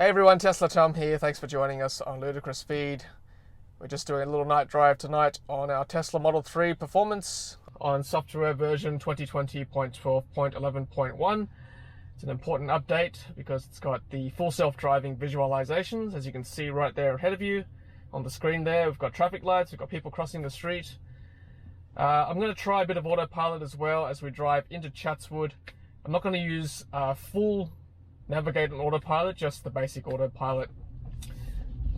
Hey everyone, Tesla Tom here. Thanks for joining us on Ludicrous Feed. We're just doing a little night drive tonight on our Tesla Model 3 performance on software version 2020.12.11.1. It's an important update because it's got the full self-driving visualizations, as you can see right there ahead of you on the screen there. We've got traffic lights, we've got people crossing the street. I'm going to try a bit of autopilot as well as we drive into Chatswood. I'm not going to use full navigate on autopilot, just the basic autopilot,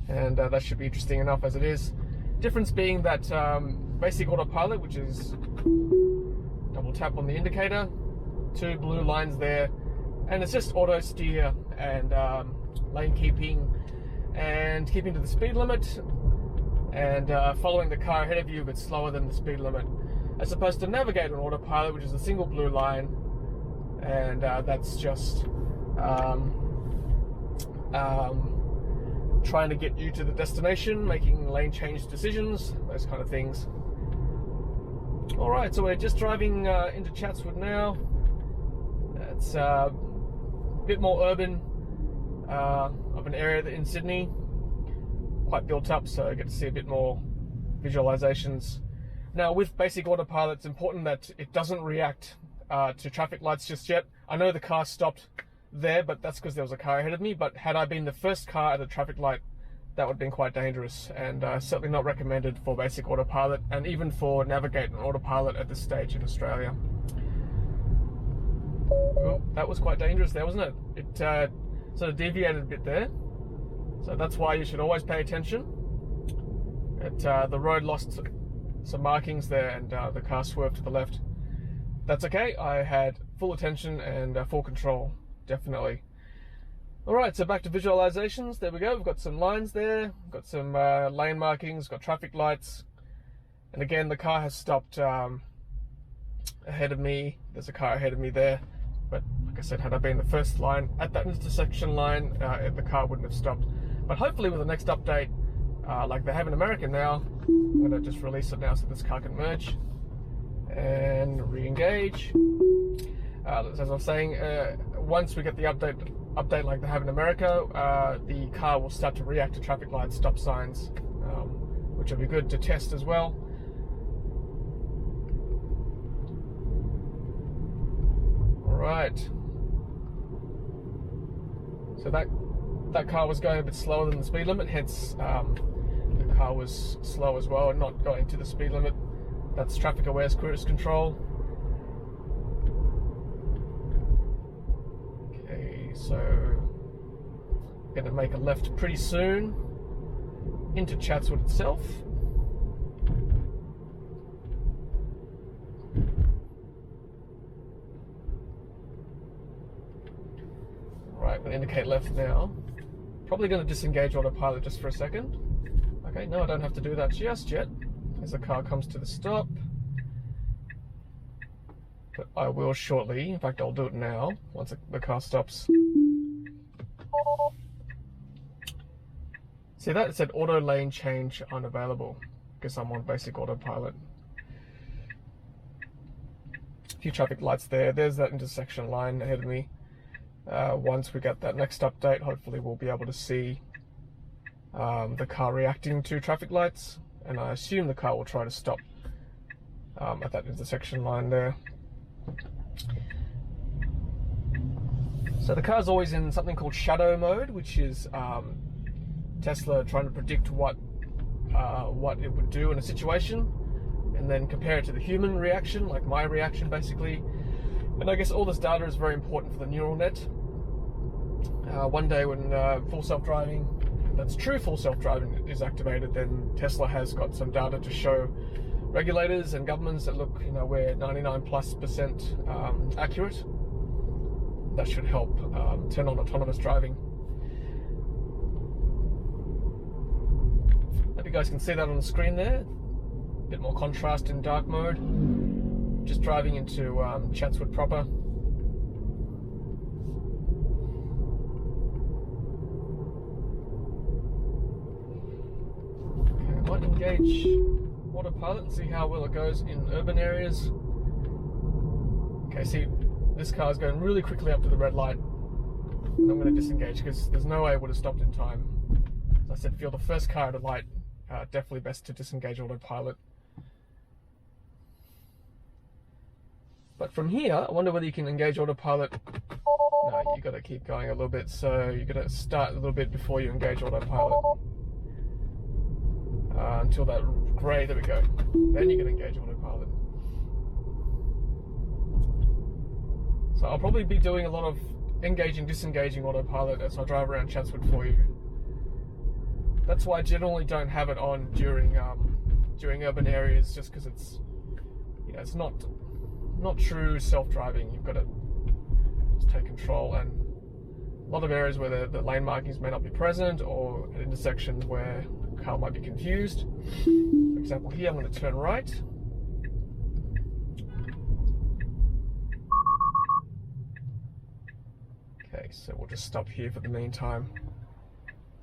and that should be interesting enough as it is. Difference being that basic autopilot, which is double tap on the indicator, two blue lines there, and it's just auto steer and lane keeping and keeping to the speed limit and following the car ahead of you but slower than the speed limit, as opposed to navigate on autopilot, which is a single blue line, and that's just trying to get you to the destination, making lane change decisions, those kind of things. Alright, so we're just driving into Chatswood now. It's a bit more urban of an area in Sydney, quite built up, so I get to see a bit more visualizations. Now with basic autopilot, it's important that it doesn't react to traffic lights just yet. I know the car stopped there, but that's because there was a car ahead of me. But had I been the first car at a traffic light, that would have been quite dangerous, and certainly not recommended for basic autopilot, and even for navigate and autopilot at this stage in Australia. Oh, that was quite dangerous there, wasn't it? It sort of deviated a bit there, so that's why you should always pay attention. The road lost some markings there, and the car swerved to the left. That's okay, I had full attention and full control. Definitely. Alright, so back to visualizations. There we go. We've got some lines there, got some lane markings, got traffic lights, and again the car has stopped ahead of me. There's a car ahead of me there, but like I said, had I been the first line at that intersection line, the car wouldn't have stopped. But hopefully with the next update, like they have in America now, I'm going to just release it now so this car can merge and re-engage. As I was saying, once we get the update like they have in America, the car will start to react to traffic lights, stop signs, which will be good to test as well. Alright, so that car was going a bit slower than the speed limit, hence the car was slow as well and not going to the speed limit. That's traffic aware cruise control. So, going to make a left pretty soon into Chatswood itself. Right, I'm going to indicate left now. Probably going to disengage autopilot just for a second. Okay, no, I don't have to do that just yet, as the car comes to the stop. But I will shortly. In fact, I'll do it now, once the car stops. See that? It said auto lane change unavailable. Guess I'm on basic autopilot. A few traffic lights there. There's that intersection line ahead of me. Once we get that next update, hopefully we'll be able to see the car reacting to traffic lights. And I assume the car will try to stop at that intersection line there. So the car's always in something called shadow mode, which is Tesla trying to predict what it would do in a situation, and then compare it to the human reaction, like my reaction basically. And I guess all this data is very important for the neural net. One day when full self-driving, that's true full self-driving, is activated, then Tesla has got some data to show regulators and governments that look, we're 99+% accurate. That should help turn on autonomous driving. Hope you guys can see that on the screen there. A bit more contrast in dark mode. Just driving into Chatswood proper. Okay, I might engage autopilot and see how well it goes in urban areas. Okay, see, this car is going really quickly up to the red light. and I'm going to disengage because there's no way I would have stopped in time. As I said, if you're the first car at a light, definitely best to disengage autopilot. But from here, I wonder whether you can engage autopilot. No, you got to keep going a little bit, so you got to start a little bit before you engage autopilot. Until that grey, there we go. Then you can engage autopilot. So I'll probably be doing a lot of engaging, disengaging autopilot as I drive around Chatswood for you. That's why I generally don't have it on during urban areas, just because it's, you know, it's not true self-driving. You've got to just take control, and a lot of areas where the lane markings may not be present, or at intersections where the car might be confused. For example, here I'm going to turn right. Okay, so we'll just stop here for the meantime.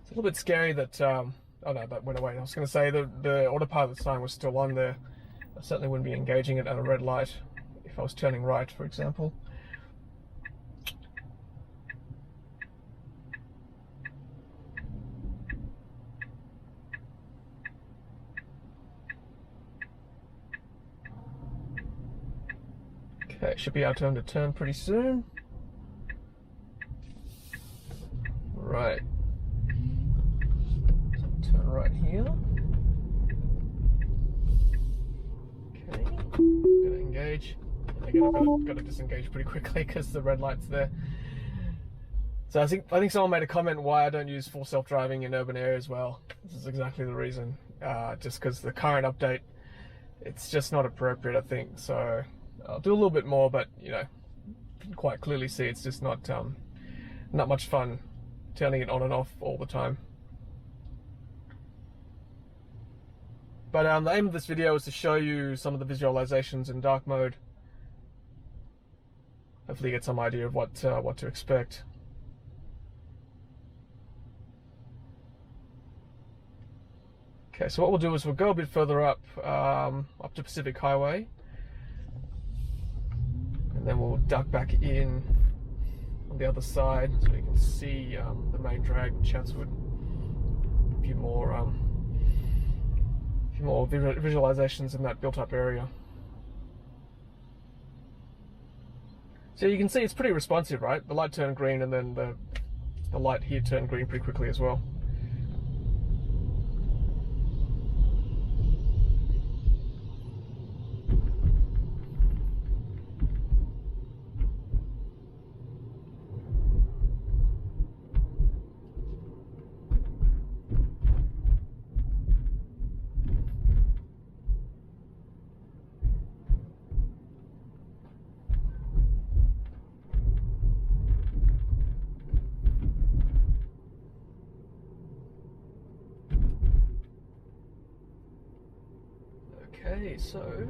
It's a little bit scary that, oh no, that went away. I was going to say the autopilot sign was still on there. I certainly wouldn't be engaging it at a red light if I was turning right, for example. Okay, should be our turn to turn pretty soon. Right. So turn right here. Okay. Gonna engage. And again, I've got to disengage pretty quickly because the red light's there. So I think someone made a comment why I don't use full self-driving in urban areas. Well, this is exactly the reason. Just because the current update, it's just not appropriate, I think. So I'll do a little bit more, but you know, you can quite clearly see it's just not much fun turning it on and off all the time. But the aim of this video is to show you some of the visualizations in dark mode. Hopefully you get some idea of what to expect. Okay, so what we'll do is we'll go a bit further up to Pacific Highway, and then we'll duck back in on the other side so you can see the main drag, Chatswood. A few more visualizations in that built-up area. So you can see it's pretty responsive, right? The light turned green, and then the light here turned green pretty quickly as well. Okay, so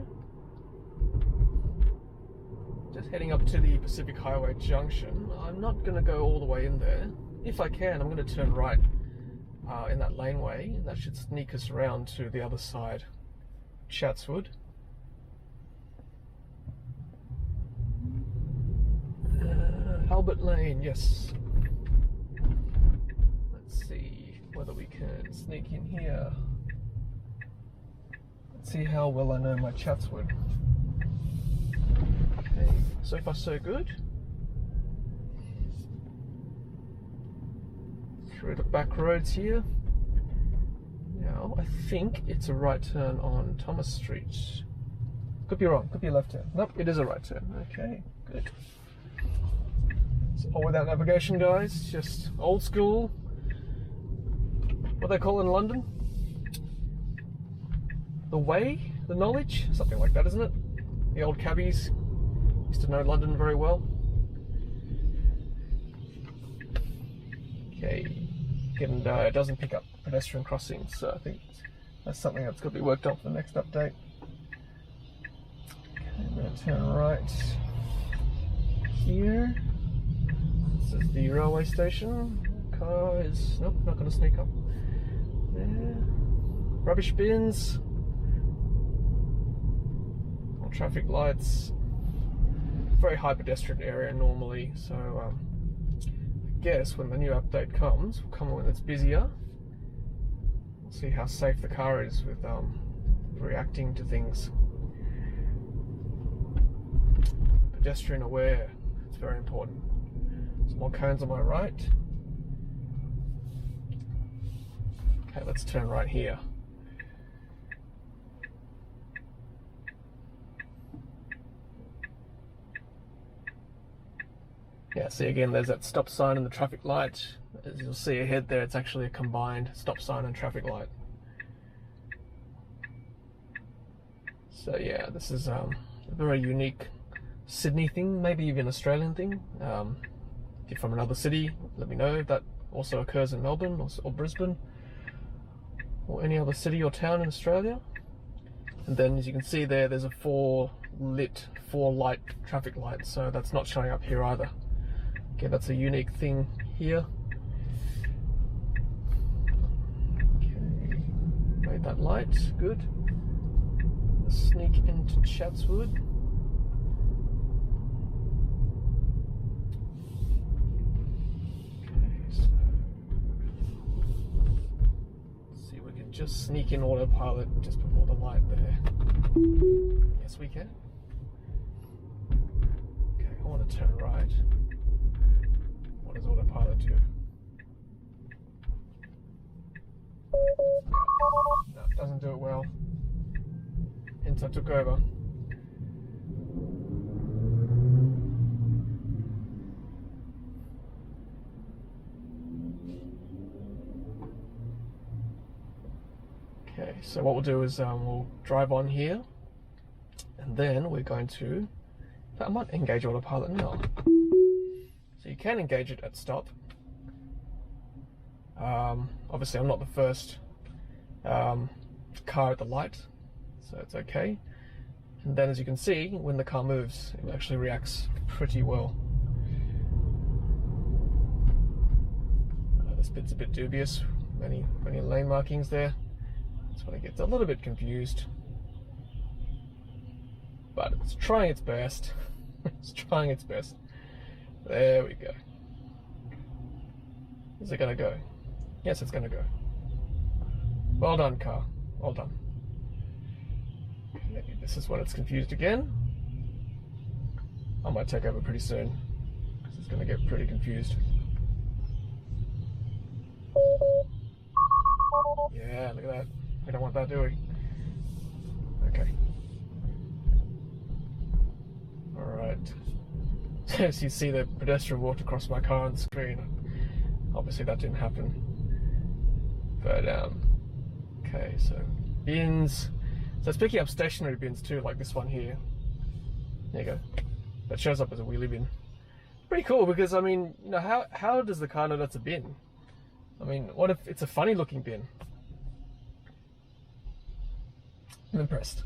just heading up to the Pacific Highway junction. I'm not going to go all the way in there. If I can, I'm going to turn right in that laneway. That should sneak us around to the other side, Chatswood. Albert Lane, yes. Let's see whether we can sneak in here. Let's see how well I know my Chatswood. Okay, so far so good. Through the back roads here. Now, I think it's a right turn on Thomas Street. Could be wrong, could be a left turn. Nope, it is a right turn. Okay, good. It's all without navigation, guys. Just old school. What they call in London? The way, the knowledge, something like that, isn't it? The old cabbies used to know London very well. Okay, and it doesn't pick up pedestrian crossings, so I think that's something that's got to be worked on for the next update. Okay, I'm going to turn right here. This is the railway station. Car is, nope, not going to sneak up there. Rubbish bins. Traffic lights. Very high pedestrian area normally, so guess when the new update comes, will come when it's busier. We'll see how safe the car is with reacting to things. Pedestrian aware, it's very important. Some more cones on my right. Okay, let's turn right here. Yeah, see again, there's that stop sign and the traffic light. As you'll see ahead there, it's actually a combined stop sign and traffic light. So yeah, this is a very unique Sydney thing, maybe even Australian thing. If you're from another city, let me know if that also occurs in Melbourne or Brisbane or any other city or town in Australia. And then as you can see there, there's a four light traffic light, so that's not showing up here either. Okay, that's a unique thing here. Okay, made that light, good. Let's sneak into Chatswood. Okay, so let's see if we can just sneak in autopilot just before the light there. Yes, we can. Okay, I want to turn right. What does autopilot do? No, it doesn't do it well. Hence I took over. Okay, so what we'll do is we'll drive on here, and then we're going to, I might engage autopilot now. So you can engage it at stop. Obviously I'm not the first car at the light, so it's okay. And then as you can see, when the car moves, it actually reacts pretty well. This bit's a bit dubious, many lane markings there. That's when it gets a little bit confused. But it's trying its best. It's trying its best. There we go. Is it gonna go? Yes, it's gonna go. Well done, car. Well done. Okay, this is when it's confused again. I might take over pretty soon, because it's gonna get pretty confused. Yeah, look at that. We don't want that, do we? Okay. Alright. As you see, the pedestrian walked across my car on the screen. Obviously that didn't happen. But, okay, so bins. So it's picking up stationary bins too, like this one here. There you go. That shows up as a wheelie bin. Pretty cool, because, I mean, you know, how does the car know that's a bin? I mean, what if it's a funny looking bin? I'm impressed.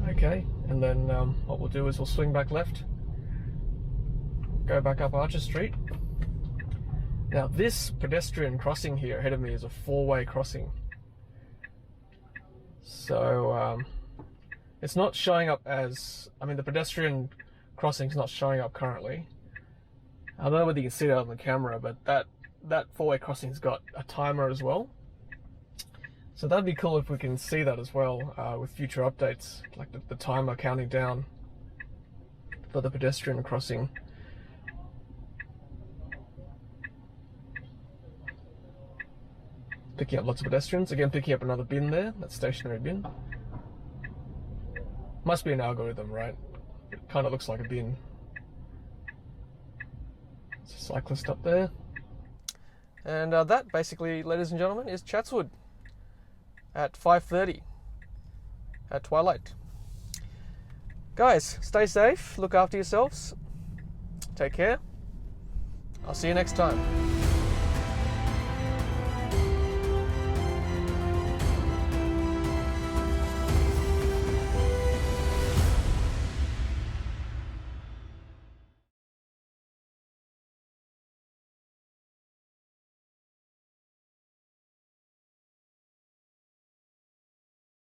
Okay, and then what we'll do is we'll swing back left, go back up Archer Street. Now this pedestrian crossing here ahead of me is a four-way crossing. So it's not showing up as, I mean, the pedestrian crossing is not showing up currently. I don't know whether you can see that on the camera, but that four-way crossing's got a timer as well. So that'd be cool if we can see that as well with future updates, like the timer counting down for the pedestrian crossing. Picking up lots of pedestrians. Again, picking up another bin there, that stationary bin. Must be an algorithm, right? It kind of looks like a bin. There's a cyclist up there. And that basically, ladies and gentlemen, is Chatswood at 5:30 at Twilight. Guys, stay safe, look after yourselves, take care. I'll see you next time.